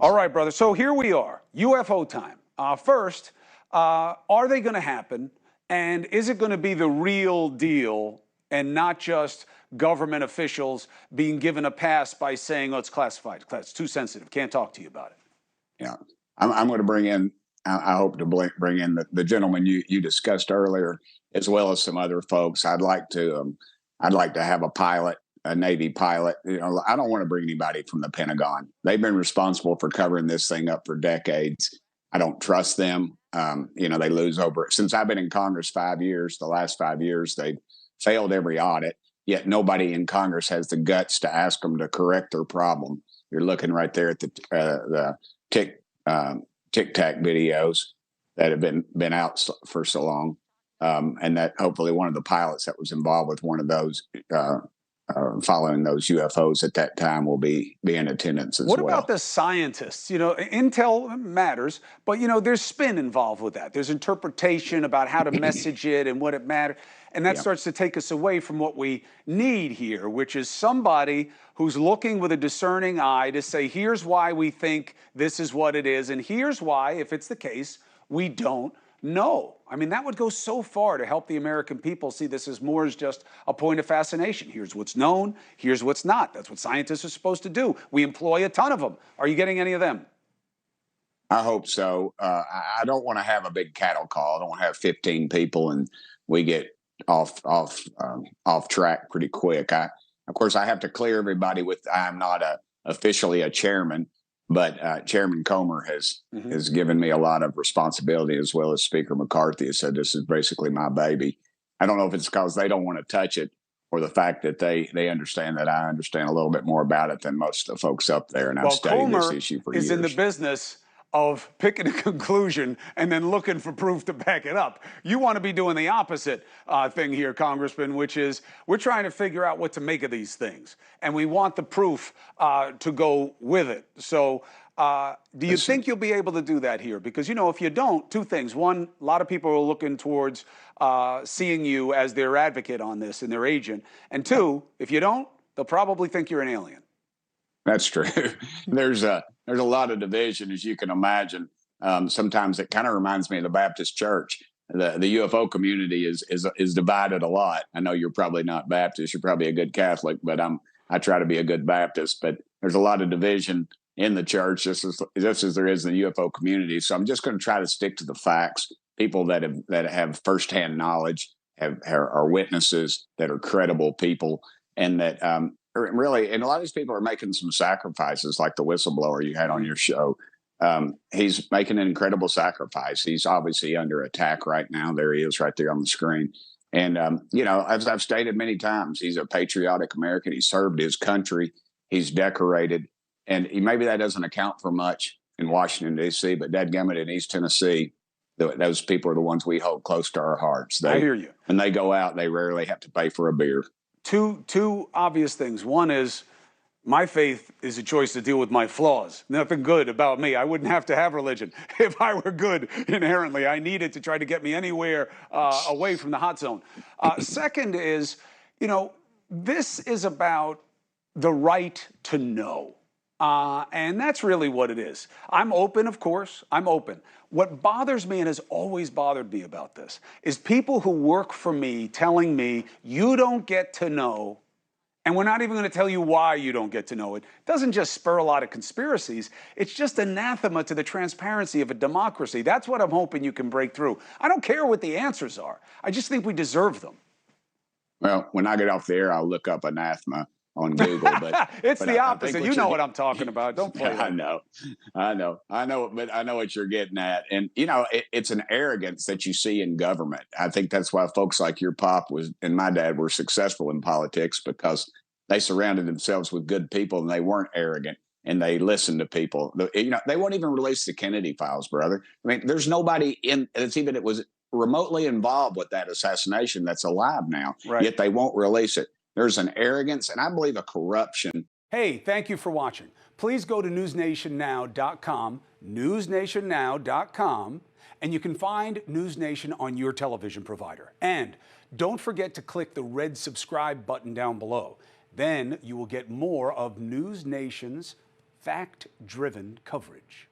All right, brother. So here we are, UFO time. First, are they going to happen? And is it going to be the real deal and not just government officials being given a pass by saying, oh, it's classified, it's too sensitive, can't talk to you about it? Yeah, I'm going to bring in, I hope to bring in the gentleman you discussed earlier, as well as some other folks. I'd like to have a pilot, a Navy pilot. I don't want to bring anybody from the Pentagon. They've been responsible for covering this thing up for decades. I don't trust them. They lose over, since I've been in Congress 5 years, the last 5 years, they've failed every audit, yet nobody in Congress has the guts to ask them to correct their problem. You're looking right there at the Tic Tac videos that have been out for so long, and that hopefully one of the pilots that was involved with one of those following those UFOs at that time will be in attendance as well. What about the scientists? Intel matters, but there's spin involved with that. There's interpretation about how to message it and what it matters. And that starts to take us away from what we need here, which is somebody who's looking with a discerning eye to say, here's why we think this is what it is, and here's why, if it's the case, we don't know. I mean, that would go so far to help the American people see this as more as just a point of fascination. Here's what's known, here's what's not. That's what scientists are supposed to do. We employ a ton of them. Are you getting any of them? I hope so. I don't want to have a big cattle call. I don't want to have 15 people and we get off track pretty quick. Of course, I have to clear everybody with I'm not officially a chairman, but Chairman Comer has given me a lot of responsibility, as well as Speaker McCarthy has said this is basically my baby. I don't know if it's because they don't want to touch it or the fact that they understand that I understand a little bit more about it than most of the folks up there, and I've studied this issue for years. Is in the business of picking a conclusion and then looking for proof to back it up. You want to be doing the opposite thing here, Congressman, which is we're trying to figure out what to make of these things, and we want the proof to go with it. So do you think you'll be able to do that here? Because, if you don't, two things. One, a lot of people are looking towards seeing you as their advocate on this and their agent. And two, if you don't, they'll probably think you're an alien. That's true. There's a lot of division, as you can imagine. Sometimes it kind of reminds me of the Baptist church. The UFO community is divided a lot. I know you're probably not Baptist. You're probably a good Catholic, but I try to be a good Baptist. But there's a lot of division in the church, just as there is in the UFO community. So I'm just going to try to stick to the facts. People that have firsthand knowledge, are witnesses, that are credible people, and that really, and a lot of these people are making some sacrifices, like the whistleblower you had on your show. He's making an incredible sacrifice. He's obviously under attack right now. There he is right there on the screen. And, as I've stated many times, he's a patriotic American. He served his country. He's decorated. And maybe that doesn't account for much in Washington, D.C., but dadgummit, in East Tennessee, those people are the ones we hold close to our hearts. I hear you. When they go out, they rarely have to pay for a beer. Two obvious things. One is my faith is a choice to deal with my flaws. Nothing good about me. I wouldn't have to have religion if I were good inherently. I need it to try to get me anywhere away from the hot zone. Second is, this is about the right to know. And that's really what it is. I'm open, of course. I'm open. What bothers me, and has always bothered me about this, is people who work for me telling me, you don't get to know, and we're not even going to tell you why you don't get to know it. It doesn't just spur a lot of conspiracies. It's just anathema to the transparency of a democracy. That's what I'm hoping you can break through. I don't care what the answers are. I just think we deserve them. Well, when I get off the air, I'll look up anathema on Google, but it's the opposite. You know what I'm talking about. Don't play. I know, but I know what you're getting at. And it's an arrogance that you see in government. I think that's why folks like your pop and my dad were successful in politics, because they surrounded themselves with good people and they weren't arrogant and they listened to people. They won't even release the Kennedy files, brother. I mean, there's nobody that was remotely involved with that assassination that's alive now, right? Yet they won't release it. There's an arrogance, and I believe a corruption. Hey, thank you for watching. Please go to newsnationnow.com, newsnationnow.com, and you can find News Nation on your television provider. And don't forget to click the red subscribe button down below. Then you will get more of News Nation's fact-driven coverage.